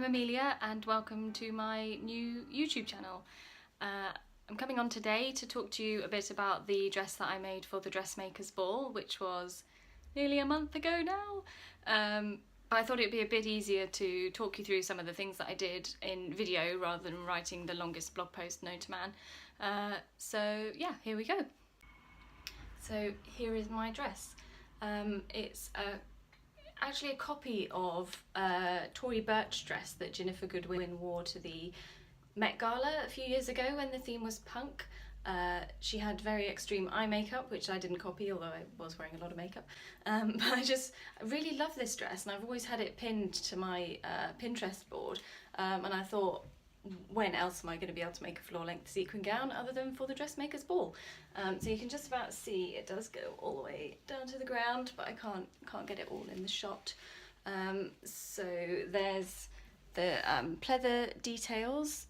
I'm Amelia and welcome to my new YouTube channel. I'm coming on today to talk to you a bit about the dress that I made for the Dressmakers Ball, which was nearly a month ago now. But I thought it'd be a bit easier to talk you through some of the things that I did in video rather than writing the longest blog post known to man. So yeah, here we go. So here is my dress. It's actually a copy of a Tory Burch dress that Jennifer Goodwin wore to the Met Gala a few years ago when the theme was punk. She had very extreme eye makeup, which I didn't copy, although I was wearing a lot of makeup. But I really love this dress, and I've always had it pinned to my Pinterest board, and I thought, when else am I going to be able to make a floor-length sequin gown other than for the Dressmakers Ball? So you can just about see it does go all the way down to the ground, but I can't get it all in the shot. So there's the pleather details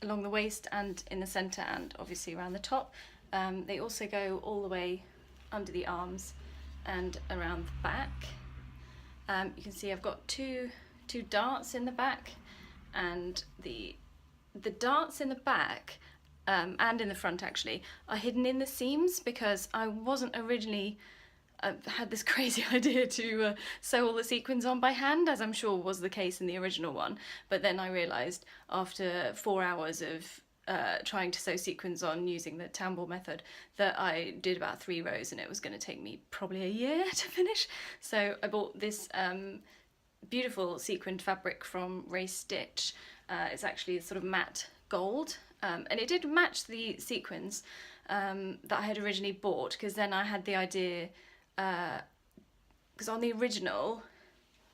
along the waist and in the centre and obviously around the top. They also go all the way under the arms and around the back. You can see I've got two darts in the back, and the darts in the back and in the front actually are hidden in the seams because I wasn't originally had this crazy idea to sew all the sequins on by hand, as I'm sure was the case in the original one, but then I realised after 4 hours of trying to sew sequins on using the Tambour method that I did about 3 rows and it was going to take me probably a year to finish. So I bought this beautiful sequined fabric from Ray Stitch. It's actually a sort of matte gold, and it did match the sequins that I had originally bought, because then I had the idea, because on the original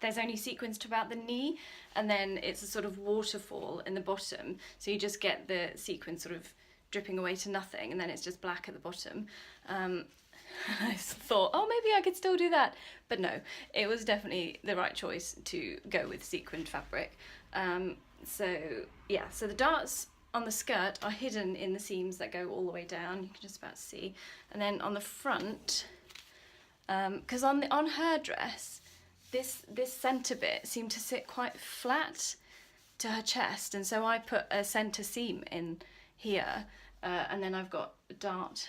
there's only sequins to about the knee, and then it's a sort of waterfall in the bottom, so you just get the sequin sort of dripping away to nothing, and then it's just black at the bottom. I thought, oh, maybe I could still do that, but no, it was definitely the right choice to go with sequined fabric. So yeah, so the darts on the skirt are hidden in the seams that go all the way down, you can just about see, and then on the front, because on her dress, this centre bit seemed to sit quite flat to her chest, and so I put a centre seam in here, and then I've got darts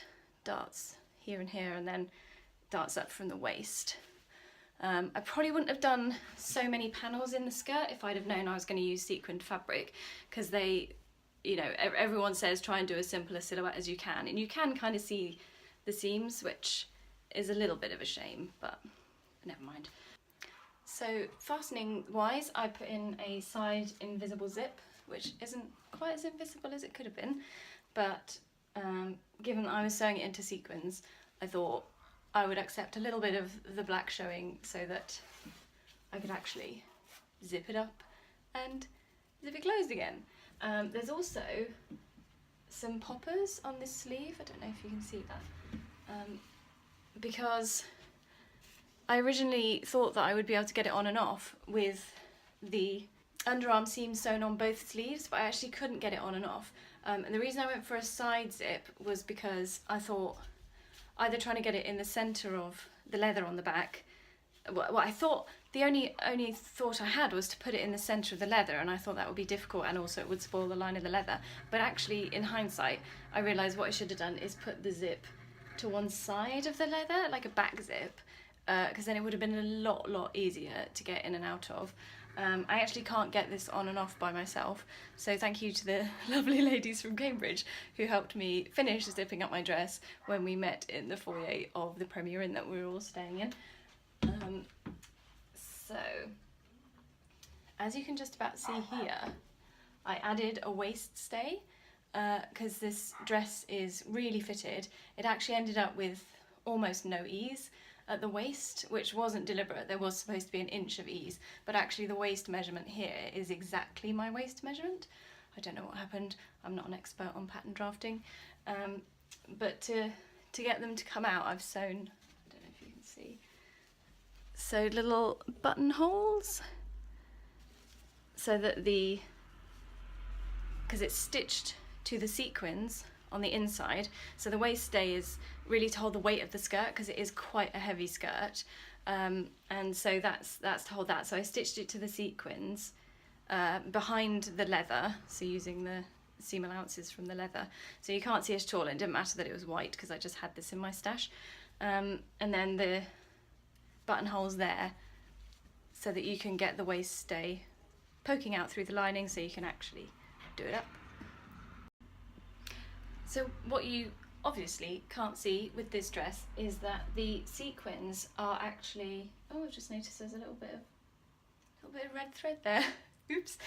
here and here, and then darts up from the waist. I probably wouldn't have done so many panels in the skirt if I'd have known I was going to use sequined fabric, because they, you know, everyone says try and do as simple a silhouette as you can, and you can kind of see the seams, which is a little bit of a shame, but never mind. So fastening wise, I put in a side invisible zip, which isn't quite as invisible as it could have been, but given that I was sewing it into sequins, I thought I would accept a little bit of the black showing so that I could actually zip it up and zip it closed again. There's also some poppers on this sleeve, I don't know if you can see that, because I originally thought that I would be able to get it on and off with the underarm seam sewn on both sleeves, but I actually couldn't get it on and off. And the reason I went for a side zip was because I thought either trying to get it in the centre of the leather on the back, well, I thought the only thought I had was to put it in the centre of the leather, and I thought that would be difficult and also it would spoil the line of the leather. But actually, in hindsight, I realised what I should have done is put the zip to one side of the leather, like a back zip, because then it would have been a lot easier to get in and out of. I actually can't get this on and off by myself, so thank you to the lovely ladies from Cambridge who helped me finish zipping up my dress when we met in the foyer of the Premier Inn that we were all staying in. So, as you can just about see here, I added a waist stay, because this dress is really fitted. It actually ended up with almost no ease at the waist, which wasn't deliberate. There was supposed to be an inch of ease, but actually the waist measurement here is exactly my waist measurement. I don't know what happened, I'm not an expert on pattern drafting, but to get them to come out, I've sewn, I don't know if you can see, sewed little buttonholes so that because it's stitched to the sequins on the inside, so the waist stay is really to hold the weight of the skirt, because it is quite a heavy skirt, and so that's to hold that. So I stitched it to the sequins, behind the leather, so using the seam allowances from the leather, so you can't see it at all. It didn't matter that it was white because I just had this in my stash. And then the buttonholes there, so that you can get the waist stay poking out through the lining, so you can actually do it up. So what you obviously can't see with this dress is that the sequins are actually, oh, I've just noticed there's a little bit of red thread there. Oops.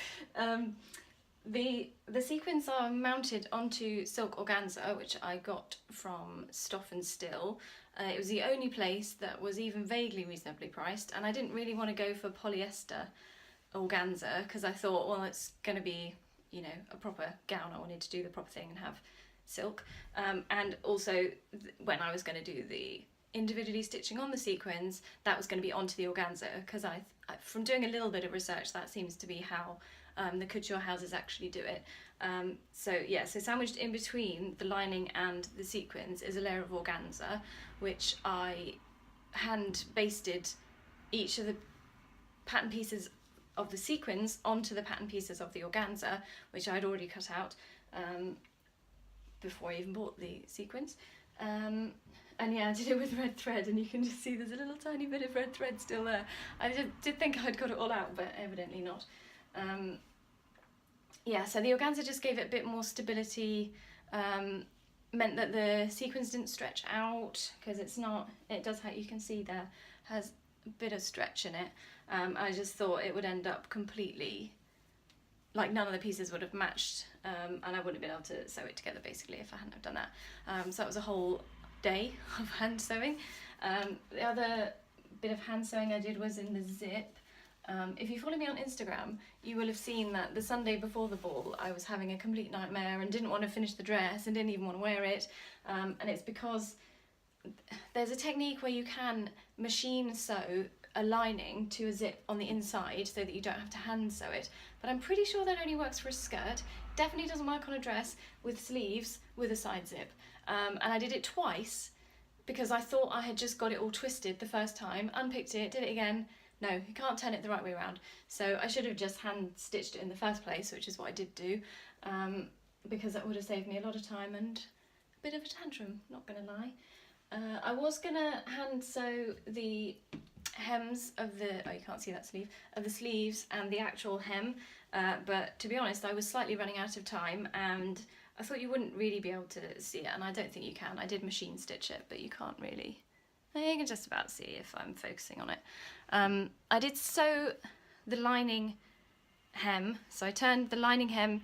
The sequins are mounted onto silk organza, which I got from Stoff and Still. It was the only place that was even vaguely reasonably priced, and I didn't really want to go for polyester organza because I thought, well, it's going to be, you know, a proper gown. I wanted to do the proper thing and have silk. And also when I was going to do the individually stitching on the sequins, that was going to be onto the organza, because I from doing a little bit of research, that seems to be how the couture houses actually do it. So yeah, so sandwiched in between the lining and the sequins is a layer of organza, which I hand basted each of the pattern pieces of the sequins onto the pattern pieces of the organza, which I'd already cut out before I even bought the sequins. And yeah, I did it with red thread, and you can just see there's a little tiny bit of red thread still there. I did think I'd got it all out, but evidently not. Yeah, so the organza just gave it a bit more stability, meant that the sequins didn't stretch out, because it's not, it does have, you can see there, has a bit of stretch in it. I just thought it would end up completely, like none of the pieces would have matched, and I wouldn't have been able to sew it together basically if I hadn't have done that. So that was a whole day of hand sewing. The other bit of hand sewing I did was in the zip. If you follow me on Instagram, you will have seen that the Sunday before the ball I was having a complete nightmare and didn't want to finish the dress and didn't even want to wear it, and it's because there's a technique where you can machine sew a lining to a zip on the inside so that you don't have to hand sew it, but I'm pretty sure that only works for a skirt. Definitely doesn't work on a dress with sleeves with a side zip. And I did it twice because I thought I had just got it all twisted the first time, unpicked it, did it again. No, you can't turn it the right way around. So I should have just hand stitched it in the first place, which is what I did do, because that would have saved me a lot of time and a bit of a tantrum, not gonna lie. I was gonna hand sew the hems of the, oh, you can't see that sleeve, of the sleeves and the actual hem, but to be honest, I was slightly running out of time, and I thought you wouldn't really be able to see it, and I don't think you can. I did machine stitch it, but you can't really. You can just about see if I'm focusing on it. I did sew the lining hem, so I turned the lining hem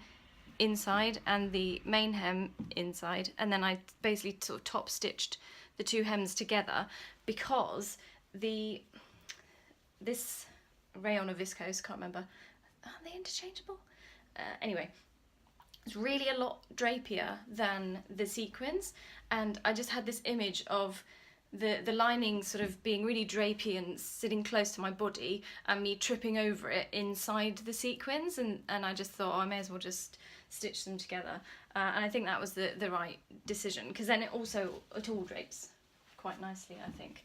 inside and the main hem inside, and then I basically sort of top stitched the two hems together, because this rayon or viscose, can't remember, are they interchangeable? Anyway, it's really a lot drapier than the sequins, and I just had this image of the lining sort of being really drapey and sitting close to my body, and me tripping over it inside the sequins, and I just thought, oh, I may as well just stitch them together, and I think that was the right decision, because then it all drapes quite nicely, I think.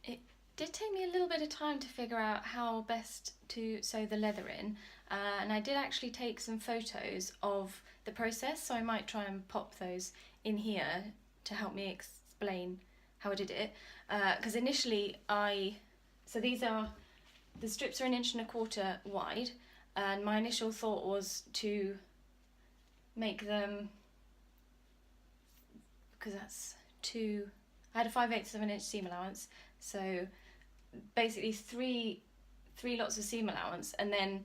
It did take me a little bit of time to figure out how best to sew the leather in, and I did actually take some photos of the process, so I might try and pop those in here to help me explain how I did it, because initially so these are, the strips are 1.25 inches wide, and my initial thought was to make them, because that's I had a 5/8 of an inch seam allowance, so basically three lots of seam allowance, and then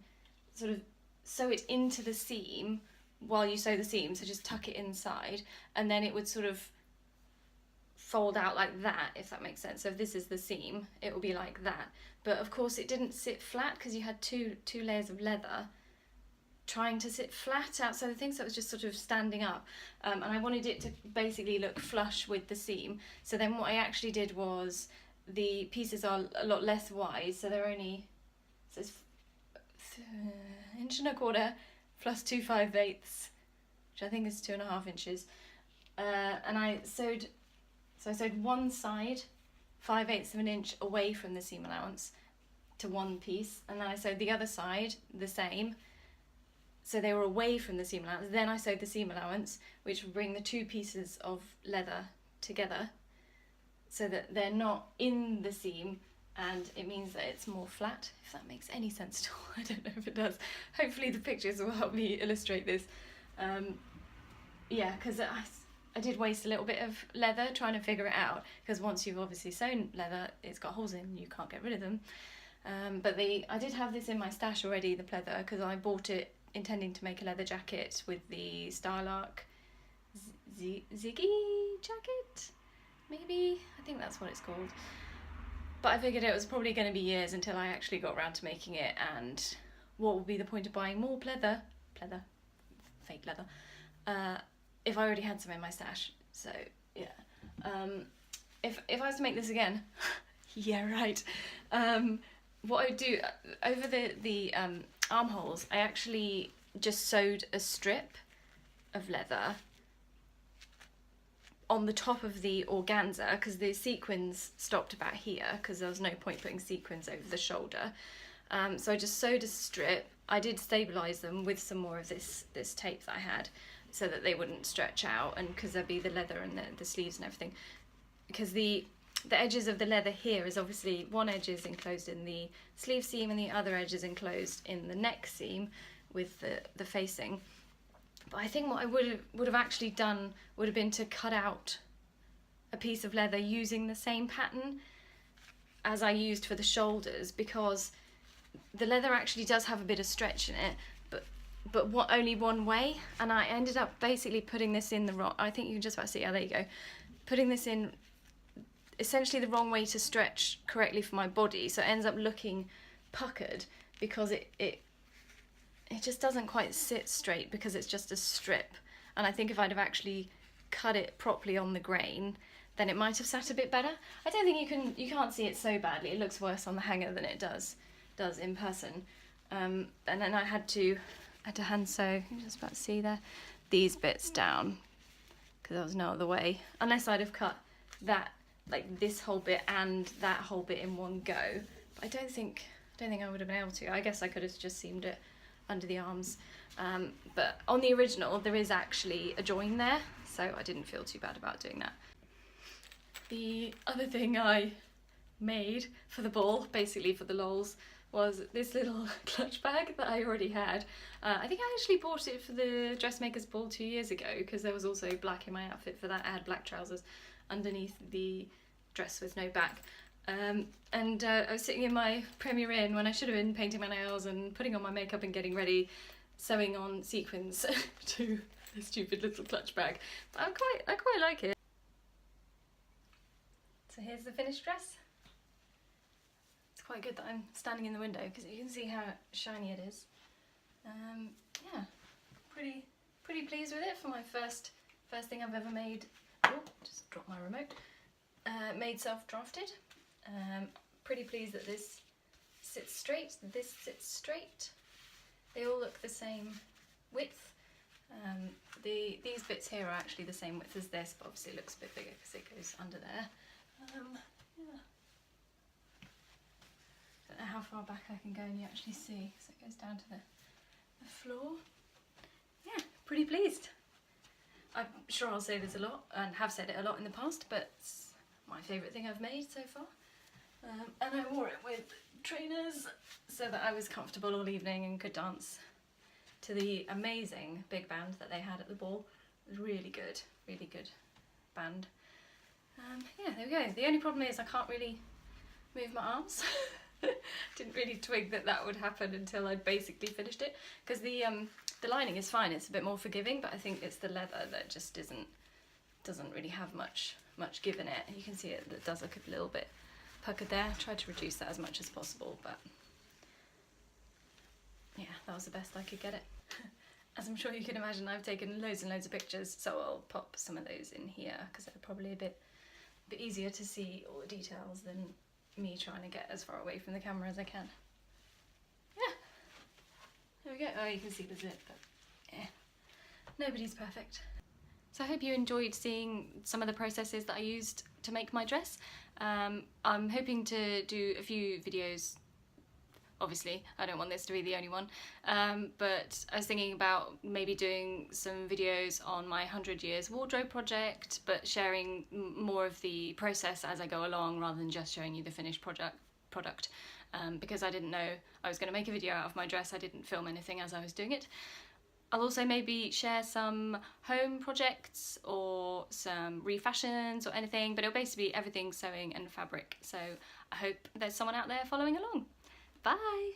sort of sew it into the seam while you sew the seam, so just tuck it inside, and then it would sort of fold out like that, if that makes sense. So if this is the seam, it will be like that, but of course it didn't sit flat because you had two layers of leather trying to sit flat outside the thing, so it was just sort of standing up, and I wanted it to basically look flush with the seam. So then what I actually did was, the pieces are a lot less wide, so they're only, so it's 1.25 inches plus 2 5/8, which I think is 2.5 inches, and I sewed one side 5/8 of an inch away from the seam allowance, to one piece, and then I sewed the other side the same, so they were away from the seam allowance. Then I sewed the seam allowance, which would bring the two pieces of leather together so that they're not in the seam, and it means that it's more flat, if that makes any sense at all. I don't know if it does. Hopefully the pictures will help me illustrate this. Yeah, because I did waste a little bit of leather trying to figure it out, because once you've obviously sewn leather, it's got holes in, you can't get rid of them. But I did have this in my stash already, the pleather, because I bought it intending to make a leather jacket with the Starlark Ziggy jacket, maybe? I think that's what it's called. But I figured it was probably going to be years until I actually got around to making it, and what would be the point of buying more pleather, fake leather, if I already had some in my stash. So yeah, if I was to make this again, yeah right, what I would do over the armholes, I actually just sewed a strip of leather on the top of the organza, because the sequins stopped about here, because there was no point putting sequins over the shoulder. So I just sewed a strip. I did stabilise them with some more of this tape that I had, so that they wouldn't stretch out, and because there'd be the leather and the sleeves and everything. Because the edges of the leather here is obviously, one edge is enclosed in the sleeve seam and the other edge is enclosed in the neck seam with the facing. But I think what I would have actually done would have been to cut out a piece of leather using the same pattern as I used for the shoulders, because the leather actually does have a bit of stretch in it, but only one way, and I ended up basically putting this in the wrong, I think you can just about see, oh there you go, putting this in essentially the wrong way to stretch correctly for my body, so it ends up looking puckered, because it just doesn't quite sit straight, because it's just a strip. And I think if I'd have actually cut it properly on the grain, then it might have sat a bit better. I don't think you can't see it so badly. It looks worse on the hanger than it does in person. And then I had to hand sew, you can just about see there, these bits down, because there was no other way, unless I'd have cut that, like this whole bit and that whole bit in one go. But I don't think I would have been able to. I guess I could have just seamed it under the arms, but on the original there is actually a join there, so I didn't feel too bad about doing that. The other thing I made for the ball, basically for the lols, was this little clutch bag that I already had. I think I actually bought it for the Dressmakers Ball 2 years ago, because there was also black in my outfit for that. I had black trousers underneath the dress with no back. I was sitting in my Premier Inn when I should have been painting my nails and putting on my makeup and getting ready, sewing on sequins to the stupid little clutch bag. But I quite like it. So here's the finished dress. It's quite good that I'm standing in the window, because you can see how shiny it is. Yeah, pretty pleased with it for my first thing I've ever made. Oh, just dropped my remote. Made self-drafted. Pretty pleased that this sits straight, this sits straight. They all look the same width. These bits here are actually the same width as this, but obviously it looks a bit bigger because it goes under there. Yeah. Don't know how far back I can go and you actually see, so it goes down to the floor. Yeah, pretty pleased. I'm sure I'll say this a lot, and have said it a lot in the past, but it's my favourite thing I've made so far. And I wore it with trainers so that I was comfortable all evening and could dance to the amazing big band that they had at the ball. It was really good band. Yeah, there we go. The only problem is I can't really move my arms. Didn't really twig that would happen until I'd basically finished it, because the lining is fine, it's a bit more forgiving, but I think it's the leather that just doesn't really have much give in it. You can see it does look a little bit puckered there. I tried to reduce that as much as possible, but yeah, that was the best I could get it. As I'm sure you can imagine, I've taken loads and loads of pictures, so I'll pop some of those in here, because they're probably a bit easier to see all the details than me trying to get as far away from the camera as I can. Yeah, there we go. Oh, you can see the zip, but yeah, nobody's perfect. So I hope you enjoyed seeing some of the processes that I used to make my dress. I'm hoping to do a few videos obviously I don't want this to be the only one, but I was thinking about maybe doing some videos on my 100 years wardrobe project, but sharing more of the process as I go along rather than just showing you the finished product. Because I didn't know I was going to make a video out of my dress. I didn't film anything as I was doing it. I'll also maybe share some home projects or some refashions or anything, but it'll basically be everything sewing and fabric. So I hope there's someone out there following along. Bye!